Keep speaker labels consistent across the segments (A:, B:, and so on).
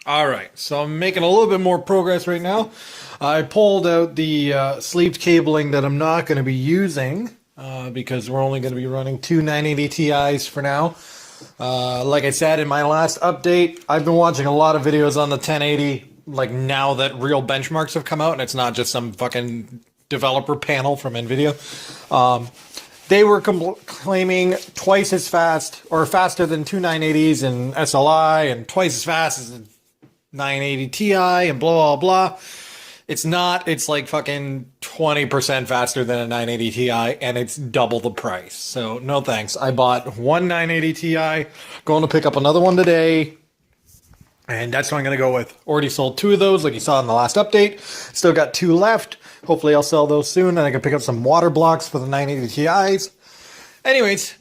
A: All right, so I'm making a little bit more progress right now. I pulled out the sleeved cabling that I'm not going to be using because we're only going to be running two 980 Ti's for now. Like I said in my last update, I've been watching a lot of videos on the 1080, like now that real benchmarks have come out and it's not just some fucking developer panel from NVIDIA. They were claiming twice as fast or faster than two 980s in SLI and twice as fast as 980 Ti and blah, blah, blah. It's not. It's like fucking 20% faster than a 980 Ti and it's double the price. So no thanks. I bought one 980 Ti, going to pick up another one today. And that's what I'm going to go with. Already sold two of those like you saw in the last update. Still got two left. Hopefully I'll sell those soon and I can pick up some water blocks for the 980 Ti's. Anyways,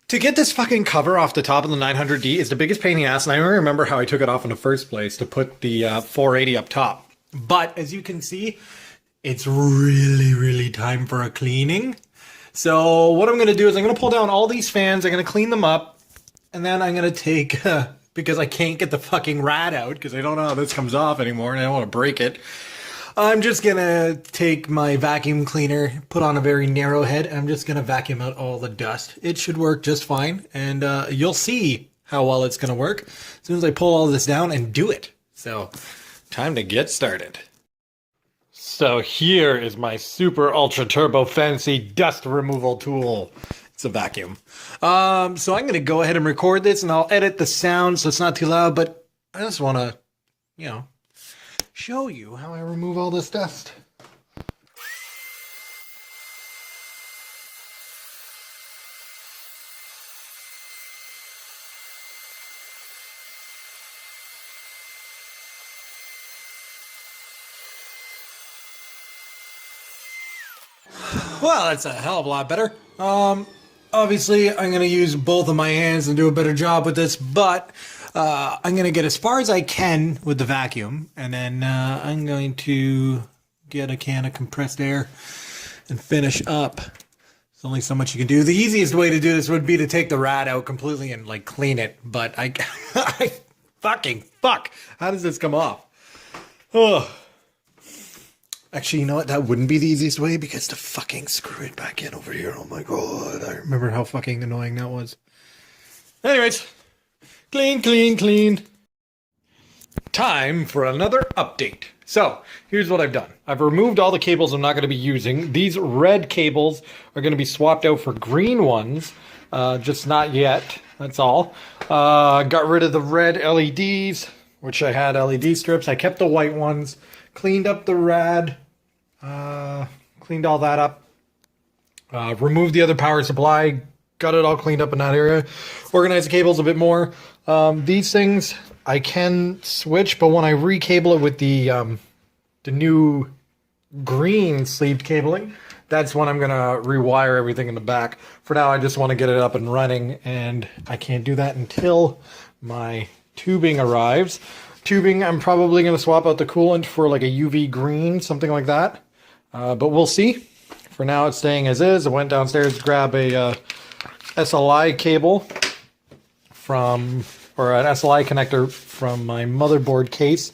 A: to get this fucking cover off the top of the 900D is the biggest pain in the ass, and I don't remember how I took it off in the first place to put the 480 up top. But as you can see, it's really time for a cleaning. So what I'm going to do is I'm going to pull down all these fans, I'm going to clean them up, and then I'm going to take, because I can't get the fucking rad out, because I don't know how this comes off anymore, and I don't want to break it. I'm just going to take my vacuum cleaner, put on a very narrow head, and I'm just going to vacuum out all the dust. It should work just fine, and you'll see how well it's going to work as soon as I pull all this down and do it. So, time to get started. So here is my super ultra turbo fancy dust removal tool. It's a vacuum. So I'm going to go ahead and record this, and I'll edit the sound so it's not too loud, but I just want to, you know, show you how I remove all this dust. Well, that's a hell of a lot better. Obviously, I'm going to use both of my hands and do a better job with this, but I'm going to get as far as I can with the vacuum, and then I'm going to get a can of compressed air and finish up. There's only so much you can do. The easiest way to do this would be to take the rad out completely and like clean it, but I fucking fuck. How does this come off? Oh. Actually, you know what? That wouldn't be the easiest way because to fucking screw it back in over here. Oh my god. I remember how fucking annoying that was. Anyways. Clean. Time for another update. So, here's what I've done. I've removed all the cables I'm not going to be using. These red cables are going to be swapped out for green ones. Just not yet. That's all. Got rid of the red LEDs, which I had LED strips. I kept the white ones. Cleaned up the rad. Cleaned all that up. Removed the other power supply. Got it all cleaned up in that area. Organized the cables a bit more. These things I can switch, but when I recable it with the new green sleeved cabling, that's when I'm gonna rewire everything in the back. For now, I just want to get it up and running, and I can't do that until my tubing arrives. Tubing, I'm probably gonna swap out the coolant for like a UV green, something like that. But we'll see. For now, it's staying as is. I went downstairs to grab a SLI cable or an SLI connector from my motherboard case.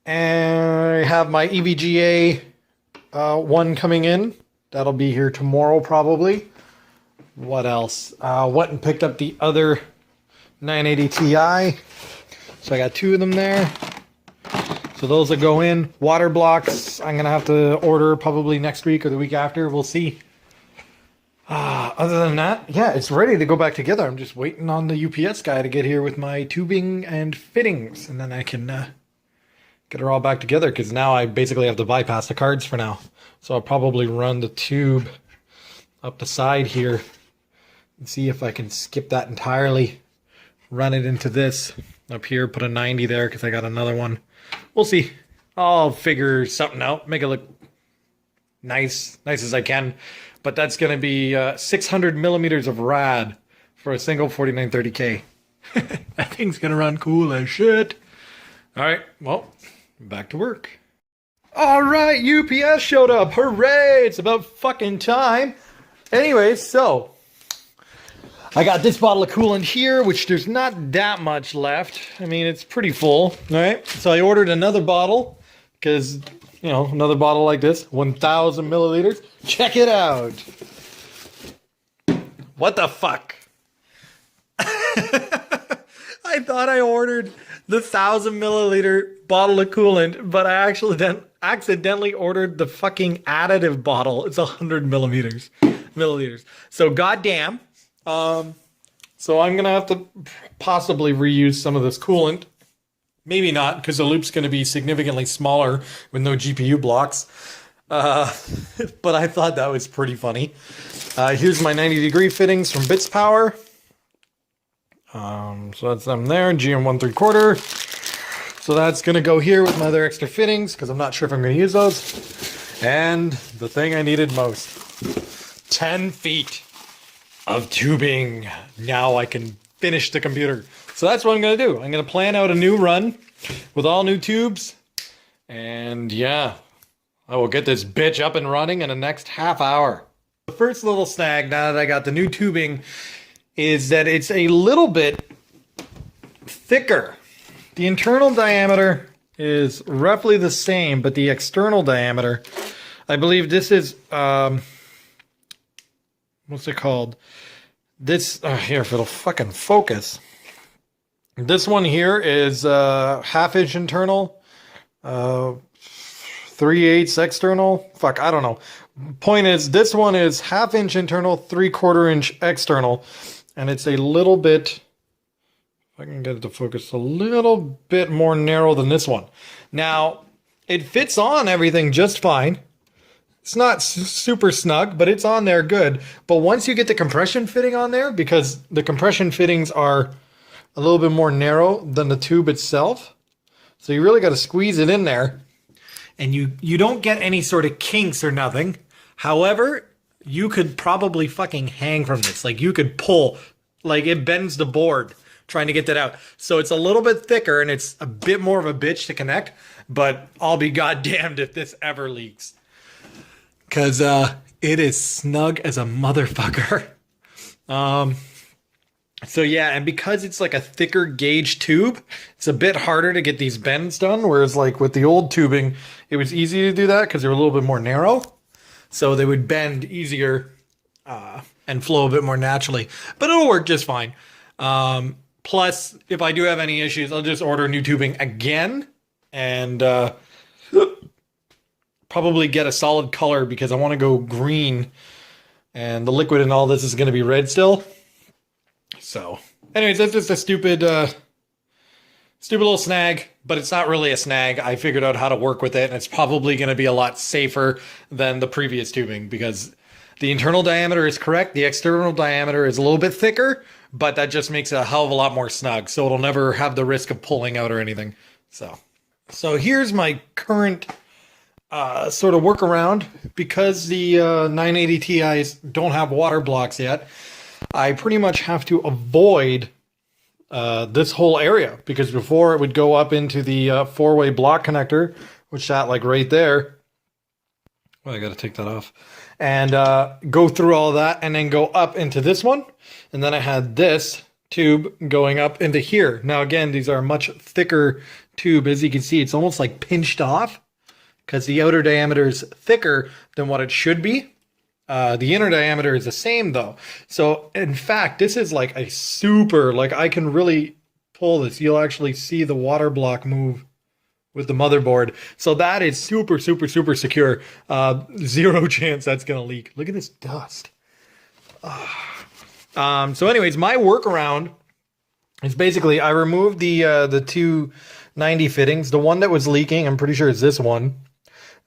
A: And I have my EVGA one coming in. That'll be here tomorrow probably. What else? Went and picked up the other 980 Ti. So I got two of them there. So those will go in. Water blocks, I'm going to have to order probably next week or the week after. We'll see. Other than that, yeah, it's ready to go back together. I'm just waiting on the UPS guy to get here with my tubing and fittings. And then I can get her all back together. Because now I basically have to bypass the cards for now. So I'll probably run the tube up the side here. And see if I can skip that entirely. Run it into this. Up here, put a 90 there because I got another one. We'll see. I'll figure something out. Make it look nice as I can. But that's going to be 600 millimeters of rad for a single 4930K. That thing's going to run cool as shit. All right, well, back to work. All right, UPS showed up. Hooray, it's about fucking time. Anyways, so I got this bottle of coolant here, which there's not that much left. I mean, it's pretty full, all right? So I ordered another bottle because, you know, another bottle like this, 1,000 milliliters. Check it out. What the fuck? I thought I ordered the 1,000 milliliter bottle of coolant, but I actually then accidentally ordered the fucking additive bottle. It's 100 milliliters. So goddamn. So I'm gonna have to possibly reuse some of this coolant. Maybe not, because the loop's gonna be significantly smaller with no GPU blocks. But I thought that was pretty funny. Here's my 90-degree fittings from Bits Power. So that's them there, GM 1/3. So that's gonna go here with my other extra fittings because I'm not sure if I'm gonna use those. And the thing I needed most, 10 feet of tubing. Now I can finish the computer. So that's what I'm gonna do. I'm gonna plan out a new run with all new tubes. And yeah, I will get this bitch up and running in the next half hour. The first little snag now that I got the new tubing is that it's a little bit thicker. The internal diameter is roughly the same, but the external diameter, I believe this is, what's it called? This, here, if it'll fucking focus. This one here is 1/2 inch internal, 3/8 external. Fuck, I don't know. Point is, this one is 1/2 inch internal, 3/4 inch external. And it's a little bit, if I can get it to focus, a little bit more narrow than this one. Now, it fits on everything just fine. It's not super snug, but it's on there good. But once you get the compression fitting on there, because the compression fittings are a little bit more narrow than the tube itself, so you really got to squeeze it in there. And you don't get any sort of kinks or nothing. However, you could probably fucking hang from this. Like, you could pull, like, it bends the board trying to get that out. So it's a little bit thicker and it's a bit more of a bitch to connect, but I'll be goddamned if this ever leaks. Because it is snug as a motherfucker. So yeah, and because it's like a thicker gauge tube, it's a bit harder to get these bends done. Whereas like with the old tubing, it was easy to do that because they were a little bit more narrow. So they would bend easier and flow a bit more naturally. But it'll work just fine. Plus, if I do have any issues, I'll just order new tubing again. And probably get a solid color because I want to go green. And the liquid in all this is going to be red still. So, anyways, that's just a stupid little snag, but it's not really a snag. I figured out how to work with it, and it's probably going to be a lot safer than the previous tubing because the internal diameter is correct. The external diameter is a little bit thicker, but that just makes it a hell of a lot more snug, so it'll never have the risk of pulling out or anything. So here's my current sort of workaround. Because the 980 Ti's don't have water blocks yet, I pretty much have to avoid this whole area, because before it would go up into the four-way block connector, which sat like right there. Well, I got to take that off. And go through all that and then go up into this one. And then I had this tube going up into here. Now, again, these are a much thicker tube. As you can see, it's almost like pinched off because the outer diameter is thicker than what it should be. The inner diameter is the same though. So in fact, this is like a super, like I can really pull this. You'll actually see the water block move with the motherboard. So that is super, super, super secure. Zero chance that's going to leak. Look at this dust. So anyways, my workaround is basically I removed the two 90 fittings. The one that was leaking, I'm pretty sure it's this one.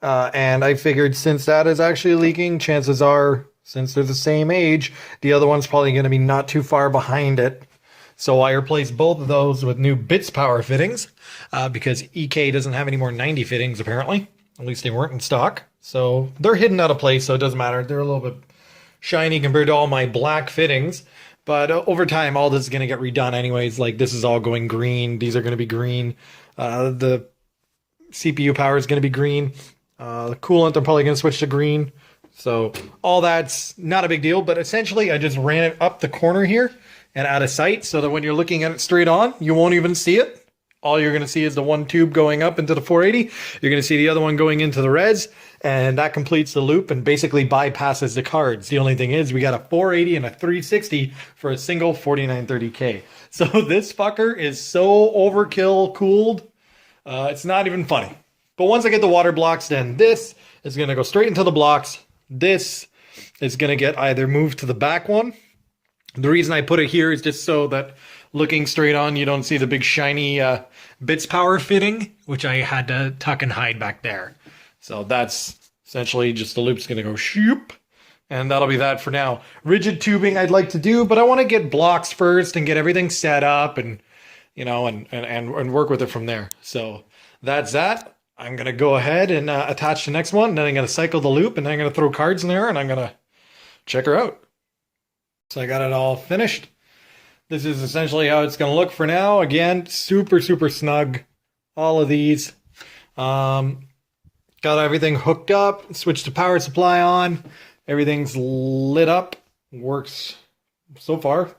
A: And I figured since that is actually leaking, chances are, since they're the same age, the other one's probably going to be not too far behind it. So I replaced both of those with new Bits Power fittings, because EK doesn't have any more 90 fittings apparently. At least they weren't in stock. So they're hidden out of place, so it doesn't matter. They're a little bit shiny compared to all my black fittings. But over time, all this is going to get redone anyways. Like, this is all going green. These are going to be green. The CPU power is going to be green. The coolant, I'm probably going to switch to green. So all that's not a big deal, but essentially I just ran it up the corner here and out of sight so that when you're looking at it straight on, you won't even see it. All you're going to see is the one tube going up into the 480. You're going to see the other one going into the res, and that completes the loop and basically bypasses the cards. The only thing is we got a 480 and a 360 for a single 4930K. So this fucker is so overkill cooled. It's not even funny. But once I get the water blocks, then this is going to go straight into the blocks. This is going to get either moved to the back one. The reason I put it here is just so that looking straight on, you don't see the big shiny bits power fitting, which I had to tuck and hide back there. So that's essentially just the loop's going to go shoop, and that'll be that for now. Rigid tubing I'd like to do, but I want to get blocks first and get everything set up and, you know, and work with it from there. So that's that. I'm going to go ahead and attach the next one, and then I'm going to cycle the loop, and then I'm going to throw cards in there, and I'm going to check her out. So I got it all finished. This is essentially how it's going to look for now. Again, super, super snug. All of these. Got everything hooked up. Switched the power supply on. Everything's lit up. Works so far.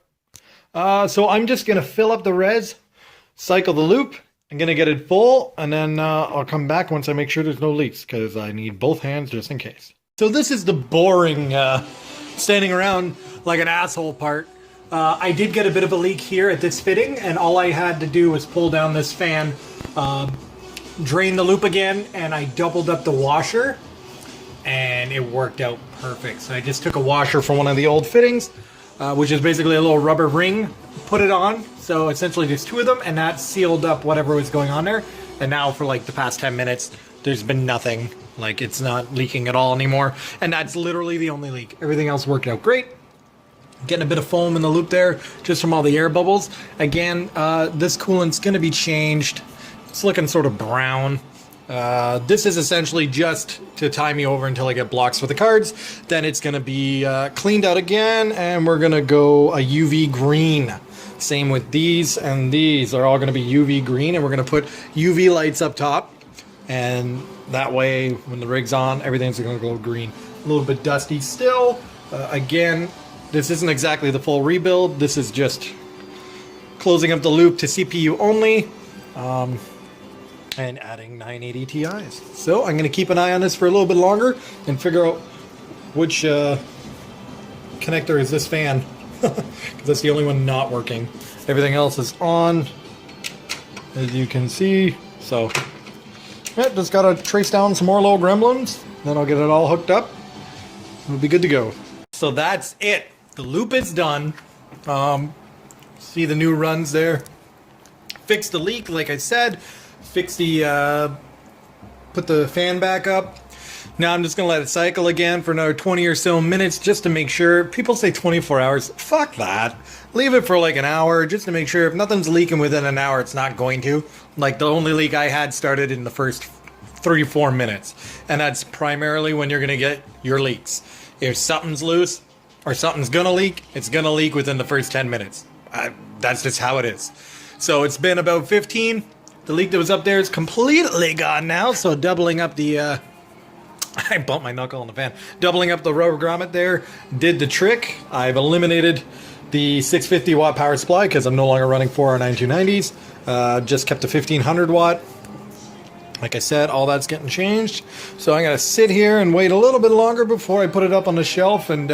A: So I'm just going to fill up the res, cycle the loop. I'm going to get it full, and then I'll come back once I make sure there's no leaks, because I need both hands just in case. So this is the boring standing around like an asshole part. I did get a bit of a leak here at this fitting, and all I had to do was pull down this fan, drain the loop again, and I doubled up the washer, and it worked out perfect. So I just took a washer from one of the old fittings, which is basically a little rubber ring, put it on. So essentially just two of them, and that sealed up whatever was going on there. And now for like the past 10 minutes, there's been nothing. Like, it's not leaking at all anymore. And that's literally the only leak. Everything else worked out great. Getting a bit of foam in the loop there, just from all the air bubbles. Again, this coolant's going to be changed. It's looking sort of brown. This is essentially just to tie me over until I get blocks for the cards. Then it's going to be cleaned out again, and we're going to go a UV green. Same with these, and these are all going to be UV green, and we're going to put UV lights up top. And that way, when the rig's on, everything's going to go green. A little bit dusty still. Again, this isn't exactly the full rebuild. This is just closing up the loop to CPU only. And adding 980 Ti's. So I'm going to keep an eye on this for a little bit longer and figure out which connector is this fan. Because that's the only one not working. Everything else is on, as you can see. So, yeah, just got to trace down some more little gremlins. Then I'll get it all hooked up. We'll be good to go. So that's it. The loop is done. See the new runs there. Fixed the leak, like I said. Fix the, put the fan back up. Now I'm just going to let it cycle again for another 20 or so minutes just to make sure. People say 24 hours. Fuck that. Leave it for like an hour just to make sure if nothing's leaking within an hour, it's not going to. Like the only leak I had started in the first 3-4 minutes. And that's primarily when you're going to get your leaks. If something's loose or something's going to leak, it's going to leak within the first 10 minutes. That's just how it is. So it's been about 15. The leak that was up there is completely gone now, so doubling up the, I bumped my knuckle on the fan. Doubling up the rubber grommet there did the trick. I've eliminated the 650 watt power supply because I'm no longer running 4 9290s. Just kept the 1500 watt. Like I said, all that's getting changed. So I'm going to sit here and wait a little bit longer before I put it up on the shelf and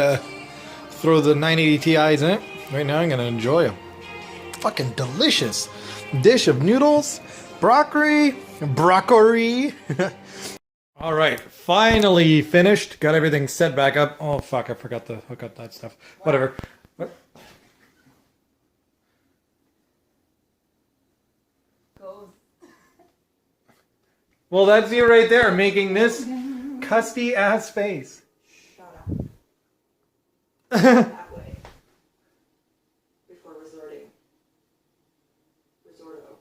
A: throw the 980 Ti's in it. Right now I'm going to enjoy a fucking delicious dish of noodles. Broccoli. All right, finally finished. Got everything set back up. Oh fuck, I forgot to hook up that stuff. Whatever. What? Well, that's you right there making this custy ass face.
B: Shut up. That way. Before resorting. Resorto.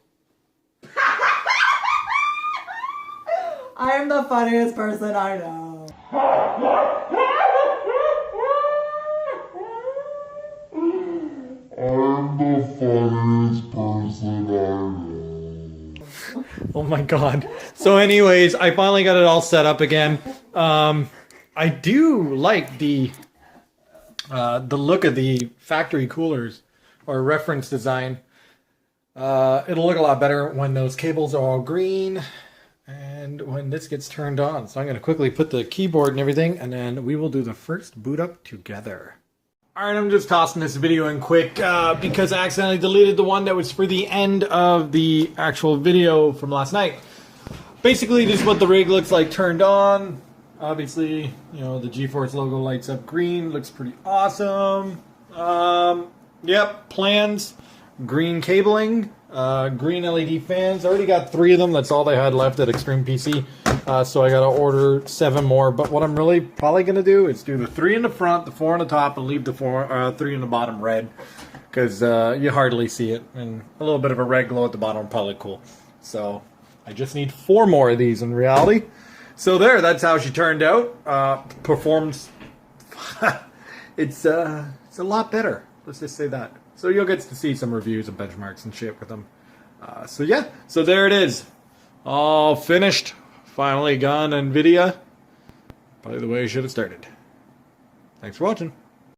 B: I am the funniest person I know.
C: I'm the funniest person I know.
A: Oh my god. So anyways, I finally got it all set up again. I I do like the look of the factory coolers or reference design. It'll look a lot better when those cables are all green and when this gets turned on. So I'm going to quickly put the keyboard and everything, and then we will do the first boot up together. Alright, I'm just tossing this video in quick because I accidentally deleted the one that was for the end of the actual video from last night. Basically, this is what the rig looks like turned on. Obviously, you know, the GeForce logo lights up green. Looks pretty awesome. Yep, plans. Green cabling. Green LED fans. I already got 3 of them. That's all they had left at Extreme PC. So I got to order 7 more. But what I'm really probably going to do is do the 3 in the front, the 4 on the top, and leave the 3 in the bottom red. Because you hardly see it. And a little bit of a red glow at the bottom would probably look cool. So I just need 4 more of these in reality. So there, that's how she turned out. Performs. It's a lot better. Let's just say that. So you'll get to see some reviews and benchmarks and shit with them. So yeah, so there it is. All finished. Finally gone NVIDIA. Probably the way I should have started. Thanks for watching.